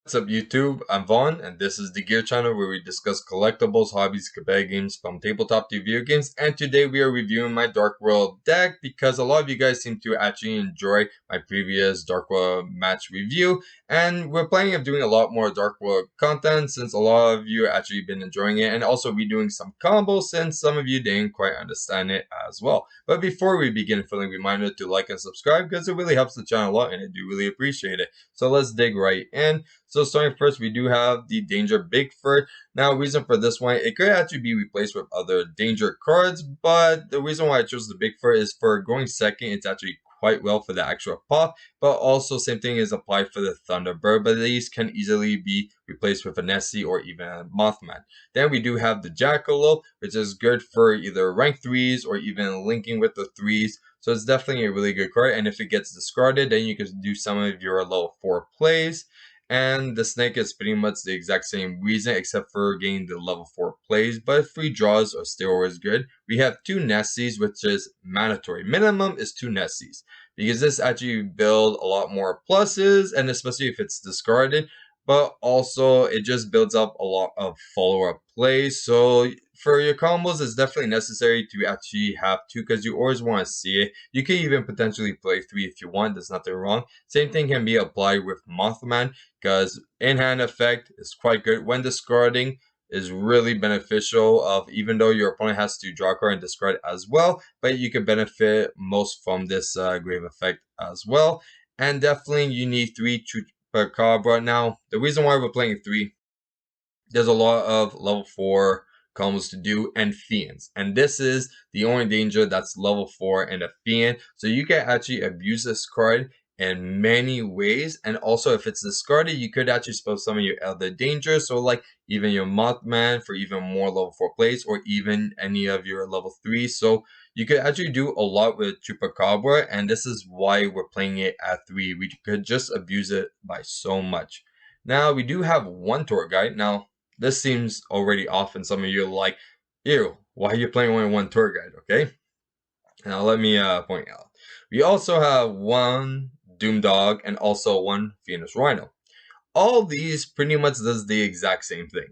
What's up YouTube? I'm Vaughn and this is the Gear channel where we discuss collectibles, hobbies, competitive games from tabletop to video games, and today we are reviewing my Dark World deck because a lot of you guys seem to actually enjoy my previous Dark World match review, and we're planning on doing a lot more Dark World content since a lot of you actually been enjoying it, and also redoing some combos since some of you didn't quite understand it as well. But before we begin, a friendly reminder to like and subscribe because it really helps the channel a lot and I do really appreciate it. So let's dig right in. So starting first, we do have the Danger Bigfoot. Now, reason for this one, it could actually be replaced with other Danger cards, but the reason why I chose the Bigfoot is for going second, it's actually quite well for the actual pop, but also same thing is applied for the Thunderbird, but these can easily be replaced with a Nessie or even a Mothman. Then we do have the Jackalope, which is good for either rank 3s or even linking with the 3s. So it's definitely a really good card, and if it gets discarded, then you can do some of your level 4 plays. And the snake is pretty much the exact same reason except for getting the level 4 plays, but free draws are still always good. We have 2 Nessies, which is mandatory. Minimum is 2 Nessies because this actually build a lot more pluses, and especially if it's discarded, but also it just builds up a lot of follow-up plays. So for your combos, it's definitely necessary to actually have 2 because you always want to see it. You can even potentially play 3 if you want, there's nothing wrong. Same thing can be applied with Mothman because in-hand effect is quite good when discarding is really beneficial of even though your opponent has to draw a card and discard as well, but you can benefit most from this grave effect as well. And definitely you need 3 Chupacabra. Now the reason why we're playing 3, there's a lot of level 4 combos to do and fiends, and this is the only danger that's level 4 and a fiend, so you can actually abuse this card in many ways. And also if it's discarded, you could actually spell some of your other dangers, so like even your Mothman for even more level 4 plays, or even any of your level 3. So you could actually do a lot with Chupacabra, and this is why we're playing it at 3. We could just abuse it by so much. Now we do have one tour guide. Now this seems already off, and some of you are like, ew, why are you playing only one tour guide? Okay, now let me point out. We also have one Doom Dog and also one Venus Rhino. All these pretty much does the exact same thing.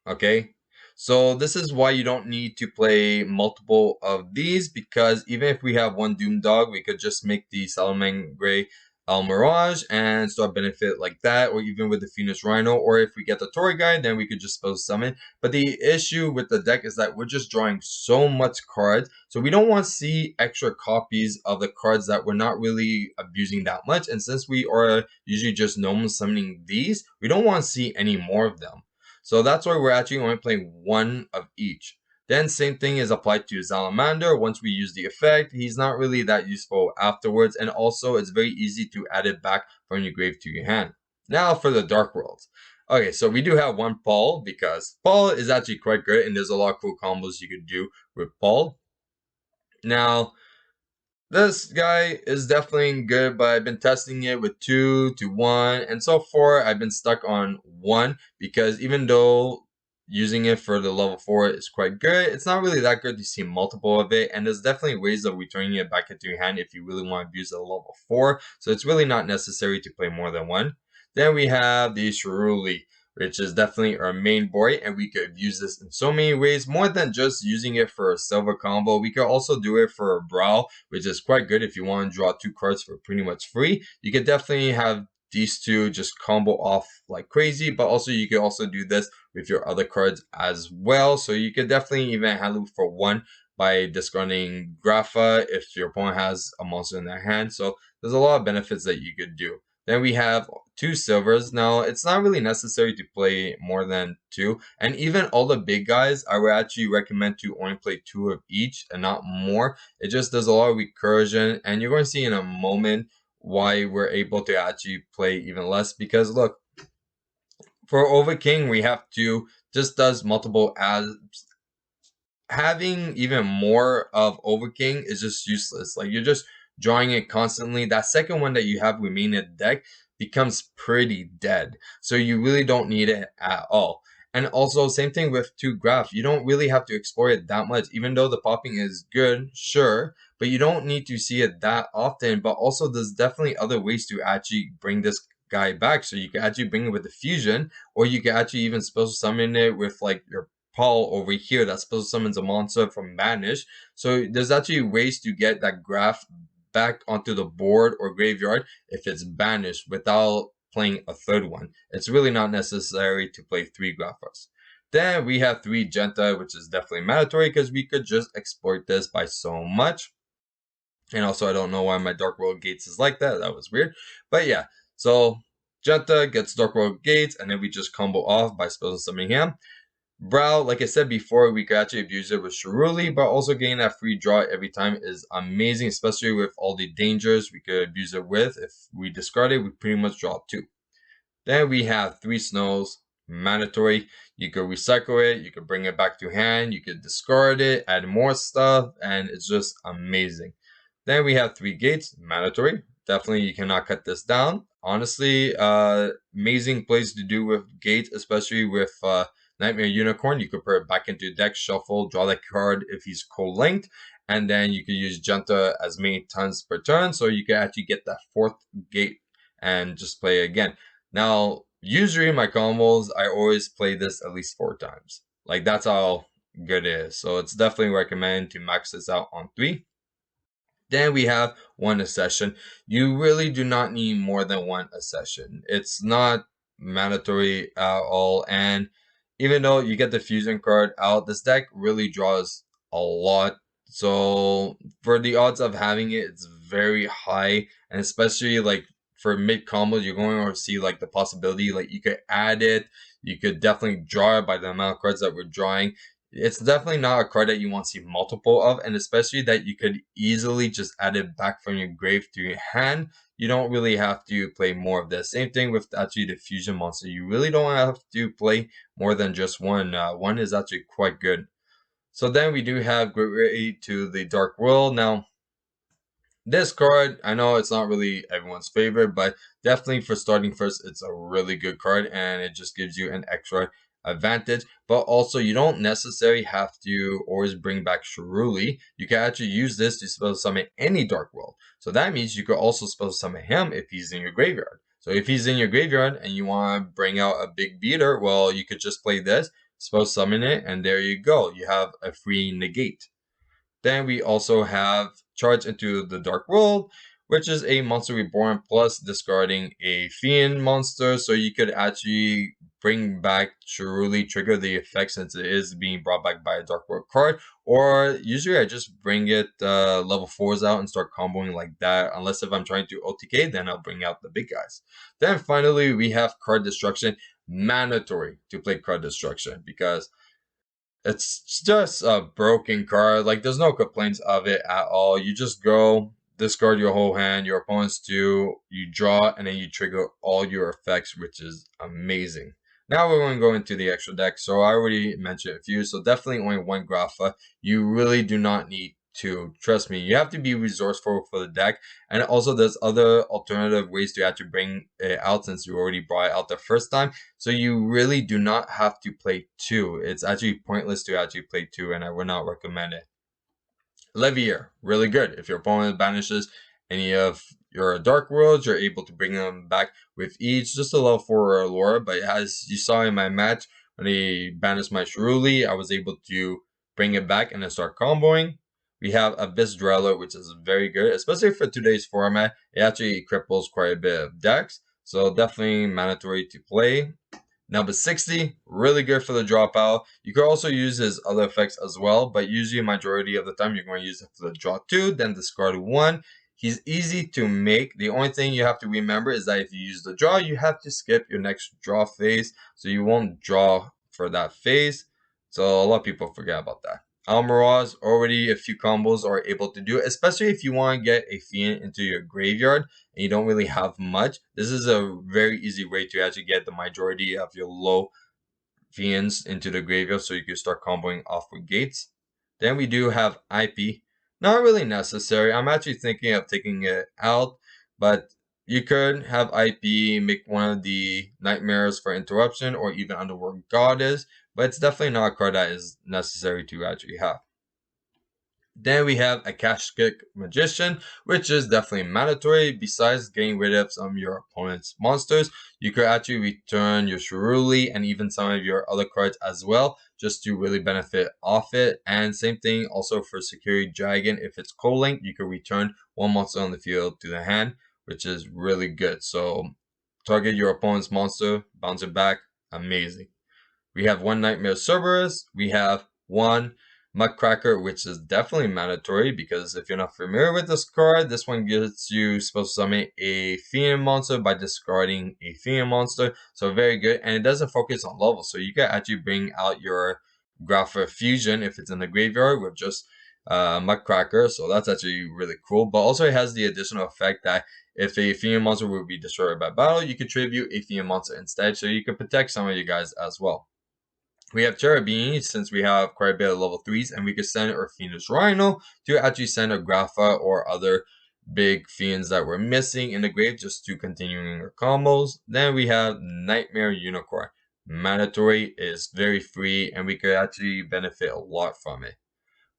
Okay, so this is why you don't need to play multiple of these, because even if we have one Doom Dog, we could just make the Salamangre Mirage and start benefit like that, or even with the Phoenix Rhino, or if we get the Tory Guide, then we could just suppose summon. But the issue with the deck is that we're just drawing so much cards, so we don't want to see extra copies of the cards that we're not really abusing that much. And since we are usually just normal summoning these, we don't want to see any more of them. So that's why we're actually only playing one of each. Then same thing is applied to Salamander. Once we use the effect, he's not really that useful afterwards, and also it's very easy to add it back from your grave to your hand. Now for the Dark Worlds. Okay, so we do have one Paul, because Paul is actually quite good, and there's a lot of cool combos you could do with Paul. Now, this guy is definitely good, but I've been testing it with 2 to 1, and so far I've been stuck on 1, because even though using it for the level 4 is quite good, it's not really that good to see multiple of it, and there's definitely ways of returning it back into your hand if you really want to use a level 4, so it's really not necessary to play more than 1. Then we have the Shiruli, which is definitely our main boy, and we could use this in so many ways, more than just using it for a silver combo. We could also do it for a Brow, which is quite good if you want to draw 2 cards for pretty much free. You could definitely have these 2 just combo off like crazy, but also you could also do this with your other cards as well. So you could definitely even handle for 1 by discarding Grapha if your opponent has a monster in their hand. So there's a lot of benefits that you could do. Then we have 2 silvers. Now, it's not really necessary to play more than 2. And even all the big guys, I would actually recommend to only play 2 of each and not more. It just does a lot of recursion. And you're going to see in a moment why we're able to actually play even less. Because look, for Overking, we have to just does multiple ads. Having even more of Overking is just useless. Like, you're just drawing it constantly. That second one that you have remain in the deck becomes pretty dead. So you really don't need it at all. And also, same thing with 2 Graph. You don't really have to explore it that much, even though the popping is good, sure, but you don't need to see it that often. But also, there's definitely other ways to actually bring this guy back. So you can actually bring it with the fusion, or you can actually even supposed to summon it with like your Paul over here that's supposed to summon a monster from Banish. So there's actually ways to get that graph back onto the board or graveyard if it's banished without playing a third one. It's really not necessary to play 3 Graphas. Then we have 3 Genta, which is definitely mandatory because we could just exploit this by so much. And also, I don't know why my Dark World Gates is like that. That was weird. But yeah, so Genta gets Dark World Gates, and then we just combo off by spelling summoning him. Brow, like I said before, we could actually abuse it with Shiruli, but also getting that free draw every time is amazing, especially with all the dangers we could abuse it with. If we discard it, we pretty much draw 2. Then we have 3 Snows, mandatory. You could recycle it, you could bring it back to hand, you could discard it, add more stuff, and it's just amazing. Then we have 3 Gates, mandatory. Definitely, you cannot cut this down. Honestly, amazing plays to do with Gates, especially with Nightmare Unicorn. You could put it back into deck, shuffle, draw that card if he's co-linked, and then you could use Genta as many times per turn, so you can actually get that 4th gate and just play it again. Now, usually in my combos, I always play this at least 4 times. Like, that's how good it is. So it's definitely recommended to max this out on 3. Then we have 1 accession. You really do not need more than 1 accession. It's not mandatory at all. And even though you get the fusion card out, this deck really draws a lot. So for the odds of having it, it's very high. And especially like for mid combos, you're going to see like the possibility like you could add it. You could definitely draw it by the amount of cards that we're drawing. It's definitely not a card that you want to see multiple of, and especially that you could easily just add it back from your grave to your hand. You don't really have to play more of this. Same thing with actually the fusion monster. You really don't have to play more than just one. One is actually quite good. So then we do have Great Way to the Dark World. Now, this card, I know it's not really everyone's favorite, but definitely for starting first, it's a really good card, and it just gives you an extra advantage. But also, you don't necessarily have to always bring back Shiruli. You can actually use this to spell summon any Dark World. So that means you could also spell summon him if he's in your graveyard. So if he's in your graveyard and you want to bring out a big beater, well, you could just play this, spell summon it, and there you go. You have a free negate. Then we also have Charge into the Dark World, which is a Monster Reborn plus discarding a Fiend monster. So you could actually bring back Shiruli, trigger the effect since it is being brought back by a Dark World card. Or usually I just bring it level 4s out and start comboing like that. Unless if I'm trying to OTK, then I'll bring out the big guys. Then finally we have Card Destruction. Mandatory to play Card Destruction because it's just a broken card. Like, there's no complaints of it at all. You just go, discard your whole hand, your opponents do, you draw, and then you trigger all your effects, which is amazing. Now we're going to go into the extra deck. So I already mentioned a few, so definitely only 1 Grapha. You really do not need 2. Trust me, you have to be resourceful for the deck. And also there's other alternative ways to actually bring it out since you already brought it out the first time. So you really do not have to play 2. It's actually pointless to actually play 2, and I would not recommend it. Levier, really good. If your opponent banishes any of your Dark Worlds, you're able to bring them back with each, just a level 4 Allure. But as you saw in my match, when he banished my Shiruli, I was able to bring it back and then start comboing. We have Abyss Dweller, which is very good, especially for today's format. It actually cripples quite a bit of decks, so definitely mandatory to play. Number 60, really good for the dropout. You could also use his other effects as well, but usually majority of the time you're going to use it for the draw 2, then discard 1. He's easy to make. The only thing you have to remember is that if you use the draw, you have to skip your next draw phase, so you won't draw for that phase. So a lot of people forget about that. Almaraz, already a few combos are able to do it, especially if you want to get a Fiend into your graveyard and you don't really have much. This is a very easy way to actually get the majority of your low Fiends into the graveyard so you can start comboing off with gates. Then we do have IP. Not really necessary. I'm actually thinking of taking it out, but you could have IP, make one of the Nightmares for Interruption, or even Underworld Goddess, but it's definitely not a card that is necessary to actually have. Then we have a cash kick magician, which is definitely mandatory. Besides getting rid of some of your opponent's monsters, you could actually return your Shiruli and even some of your other cards as well, just to really benefit off it. And same thing also for Security Dragon. If it's co-linked, you could return one monster on the field to the hand, which is really good. So target your opponent's monster, bounce it back, amazing. We have one Nightmare Cerberus. We have one Muckracker, which is definitely mandatory because if you're not familiar with this card, this one gets you supposed to summon a Fiend monster by discarding a Fiend monster. So very good. And it doesn't focus on level. So you can actually bring out your Grapha Fusion if it's in the graveyard with just Muckracker. So that's actually really cool. But also it has the additional effect that if a Fiend monster will be destroyed by battle, you contribute a Fiend monster instead. So you can protect some of you guys as well. We have Cherubini, since we have quite a bit of level 3s, and we could send our Phoenix Rhino to actually send a Grapha or other big fiends that we're missing in the grave just to continuing our combos. Then we have Nightmare Unicorn. Mandatory is very free, and we could actually benefit a lot from it.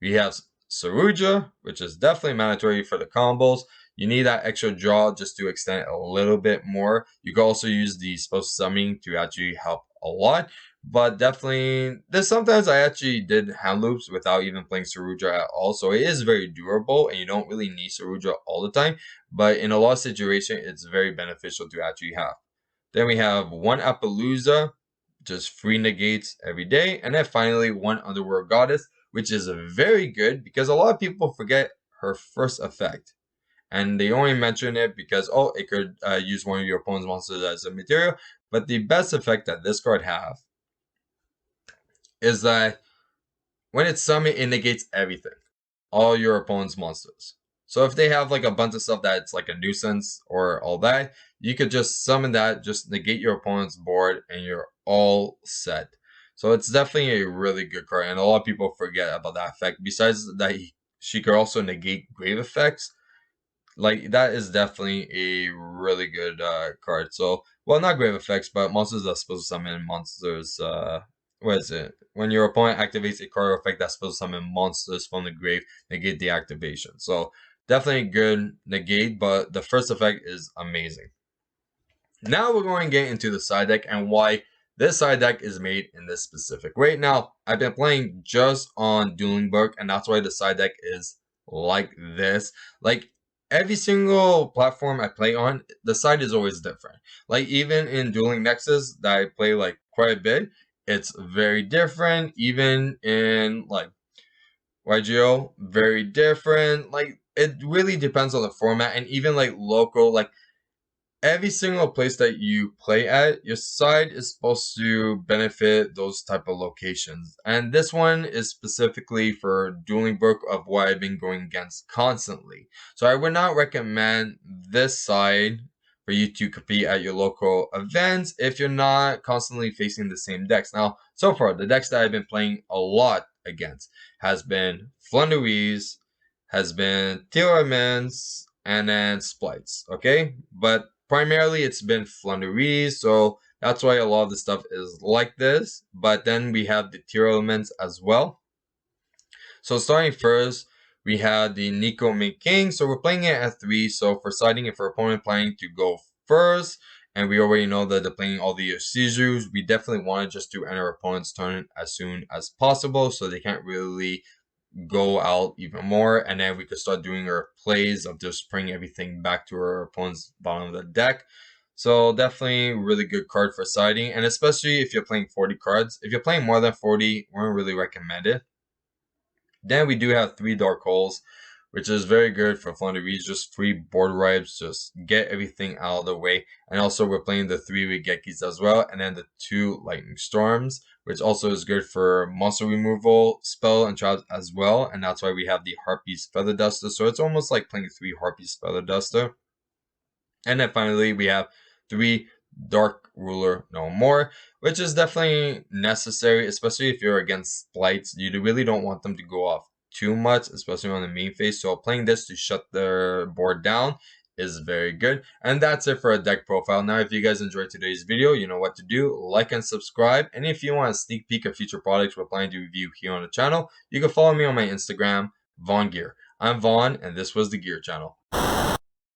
We have Saruja, which is definitely mandatory for the combos. You need that extra draw just to extend it a little bit more. You can also use the supposed summoning to actually help a lot. But definitely, there's sometimes I actually did hand loops without even playing Saruja at all. So it is very durable and you don't really need Saruja all the time. But in a lot of situations, it's very beneficial to actually have. Then we have one Appaloosa, just free negates every day. And then finally, one Underworld Goddess, which is very good because a lot of people forget her first effect. And they only mention it because, oh, it could use one of your opponent's monsters as a material. But the best effect that this card have is that when it's summoned, it negates everything. All your opponent's monsters. So if they have like a bunch of stuff that's like a nuisance or all that, you could just summon that, just negate your opponent's board, and you're all set. So it's definitely a really good card, and a lot of people forget about that effect. Besides that, she could also negate grave effects. Like that is definitely a really good card. So, well, not grave effects, but monsters that's supposed to summon monsters. What is it? When your opponent activates a card effect that's supposed to summon monsters from the grave, negate the activation. So definitely good negate, but the first effect is amazing. Now we're going to get into the side deck and why this side deck is made in this specific way. Now, I've been playing just on Dueling Book, and that's why the side deck is like this. Like, every single platform I play on, the side is always different. Like, even in Dueling Nexus that I play, like, quite a bit, it's very different. Even in, like, yugioh, very different. Like, it really depends on the format, and even, like, local, like, every single place that you play at, your side is supposed to benefit those type of locations. And this one is specifically for Dueling Book of what I've been going against constantly. So I would not recommend this side for you to compete at your local events if you're not constantly facing the same decks. Now, so far, the decks that I've been playing a lot against has been Flunderies, has been Telemans, and then Splites, okay? But primarily it's been Flunderies, so that's why a lot of the stuff is like this. But then we have the tier elements as well. So starting first, we have the Nico Mink King. So we're playing it at 3. So for siding, if our opponent planning to go first, and we already know that they're playing all the seizures, we definitely want to just do end our opponent's turn as soon as possible so they can't really go out even more, and then we could start doing our plays of just bringing everything back to our opponent's bottom of the deck. So definitely really good card for siding, and especially if you're playing 40 cards. If you're playing more than 40, we don't really recommend it. Then we do have 3 Dark Holes, which is very good for Flunderies, just free board wipes, just get everything out of the way. And also we're playing the 3 Rigekis as well, and then the 2 Lightning Storms, which also is good for monster removal, spell, and traps as well. And that's why we have the Harpy's Feather Duster. So it's almost like playing 3 Harpy's Feather Duster. And then finally we have 3 Dark Ruler No More, which is definitely necessary, especially if you're against Splites. You really don't want them to go off too much, especially on the main phase. So playing this to shut their board down is very good. And that's it for a deck profile. Now, if you guys enjoyed today's video, you know what to do. Like and subscribe. And if you want a sneak peek of future products we're planning to review here on the channel, you can follow me on my Instagram. VaughnGear. I'm Vaughn, and this was the Gear Channel.